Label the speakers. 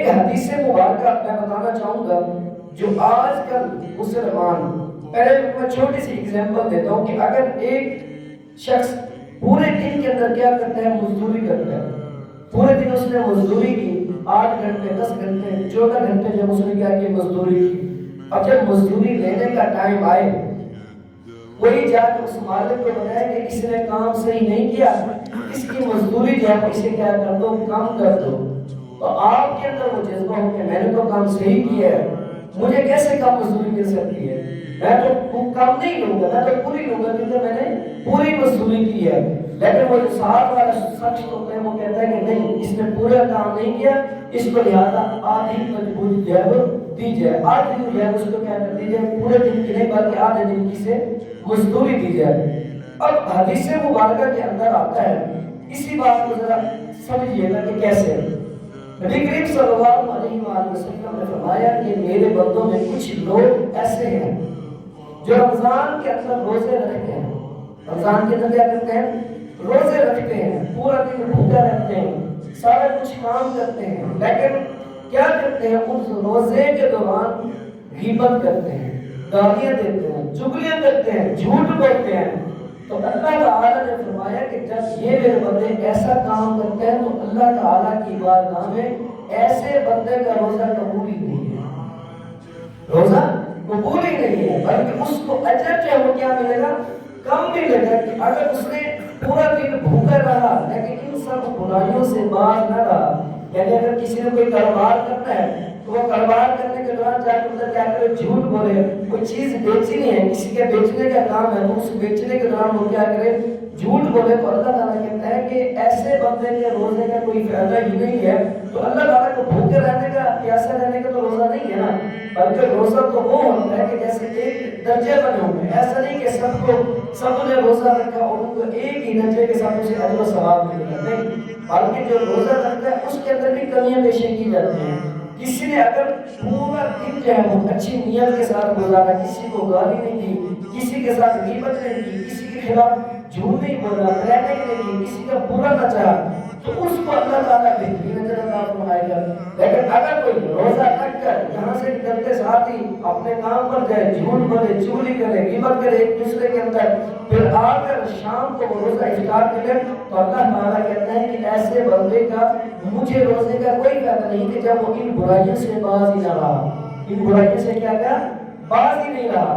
Speaker 1: حدیث مبارکہ میں بتانا چاہوں گا جو آج کل مسلمان، پہلے میں چھوٹی سی ایگزامپل دیتا ہوں کہ اگر ایک شخص پورے دن کے اندر کیا کرتا ہے، مزدوری کرتا ہے، پورے دن اس نے مزدوری کی 8 گھنٹے 10 گھنٹے 14 گھنٹے جب اس نے کیا کی مزدوری کی، اب جب مزدوری لینے کا ٹائم آئے وہی جا کے اس مالک کو بتایا کہ کسی نے کام صحیح نہیں کیا، اس کی مزدوری جو ہے اسے کیا کر دو، کم کر دو، تو آپ کے اندر وہ جذبہ ہو کہ میں نے تو کام صحیح کیا ہے، مجھے کیسے کم مزدوری مل سکتی ہے، میں تو کم نہیں لوں گا، میں تو پوری لوں گا کیونکہ میں نے پوری مزدوری کی ہے۔ لیکن وہ جو ساتھ والا شخص ہوتا ہے وہ کہتا ہے کہ نہیں، اس نے پورا کام نہیں کیا، اس کو لہذا آدھی مزدوری جو ہے وہ دی جائے، آدھی جو ہے اس کو کیا کر دی جائے، پورے دن کی نہیں بلکہ آدھے دن کی سے مزدوری دی جائے۔ اب حدیث مبارکہ کے اندر آتا ہے، اسی بات کو ذرا سمجھیے گا کہ کیسے نبی کریم صلی اللہ علیہ وآلہ وسلم نے فرمایا کہ میرے بندوں میں کچھ لوگ ایسے ہیں جو رمضان کے اندر روزے رکھتے ہیں، رمضان کے اندر کیا کرتے ہیں، روزے رکھتے ہیں، پورا دن بھوکا رہتے ہیں، سارا کچھ کام کرتے ہیں، لیکن کیا کرتے ہیں، اس روزے کے دوران غیبت کرتے ہیں، گالیاں دیتے ہیں، چغلیاں کرتے ہیں، جھوٹ بولتے ہیں۔ تو اللہ تعالیٰ نے فرمایا کہ جب یہ میرے بندے ایسا کام کرتے ہیں تو اللہ تعالیٰ کی بارگاہ میں ایسے بندے کا روزہ قبول ہی نہیں ہے، روزہ قبول ہی نہیں ہے، بلکہ اس کو اجر جو ہے وہ کیا ملے گا، کم ملے گا۔ کہ اگر اس نے پورا دن بھوکا رہا لیکن ان سب برائیوں سے باز نہ رہا، یعنی اگر کسی نے کوئی کاروبار کرنا ہے تو وہ کاروبار کرنے کے دوران جا کے اندر کیا کرے، جھوٹ بولے، کوئی چیز بیچنی ہے، کسی کے بیچنے کا کام ہے تو اس بیچنے کے دوران وہ کیا کرے، جھوٹ بولے، تو اللہ تعالیٰ کہتا ہے کہ ایسے بندے کے روزے کا کوئی فائدہ ہی نہیں ہے۔ تو اللہ تعالیٰ کو بھوکے رہنے کا، پیاسے رہنے کا تو روزہ نہیں ہے نا، بلکہ روزہ تو وہ ہوتا ہے کہ جیسے ایک درجے بنے ہوئے ہیں، ایسا نہیں کہ سب نے روزہ رکھا اور ان کو ایک ہی درجے کے ساتھ اسے اجر و ثواب ملے گا، نہیں، بلکہ جو روزہ رکھتا ہے اس کے اندر بھی کمیاں پیشیں کی جاتی ہیں۔ کسی نے اگر پورا دن جو ہے وہ اچھی نیت کے ساتھ گزارا، کسی کو گالی نہیں دی، کسی کے ساتھ غیبت نہیں کی، کسی کے خلاف جھوٹ نہیں بولا، پلاننگ نہیں کی، کسی کا برا نہ چاہا، تو اس کو اللہ تعالیٰ بہترین اجر عطا فرمائے گا۔ لیکن اگر کوئی روزہ رکھ کر یہاں سے نکلتے ساتھ ہی اپنے کام پر جائے، جھوٹ بولے، چغلی کرے، غیبت کرے ایک دوسرے کے اندر، پھر آ کر شام کو وہ روزہ افطار کرے، تو اللہ تعالیٰ کہتا ہے کہ ایسے بندے کا مجھے روزے کا کوئی فائدہ نہیں کہ جب وہ ان برائیوں سے باز ہی نہ رہا، ان برائیوں سے کیا باز ہی نہیں رہا۔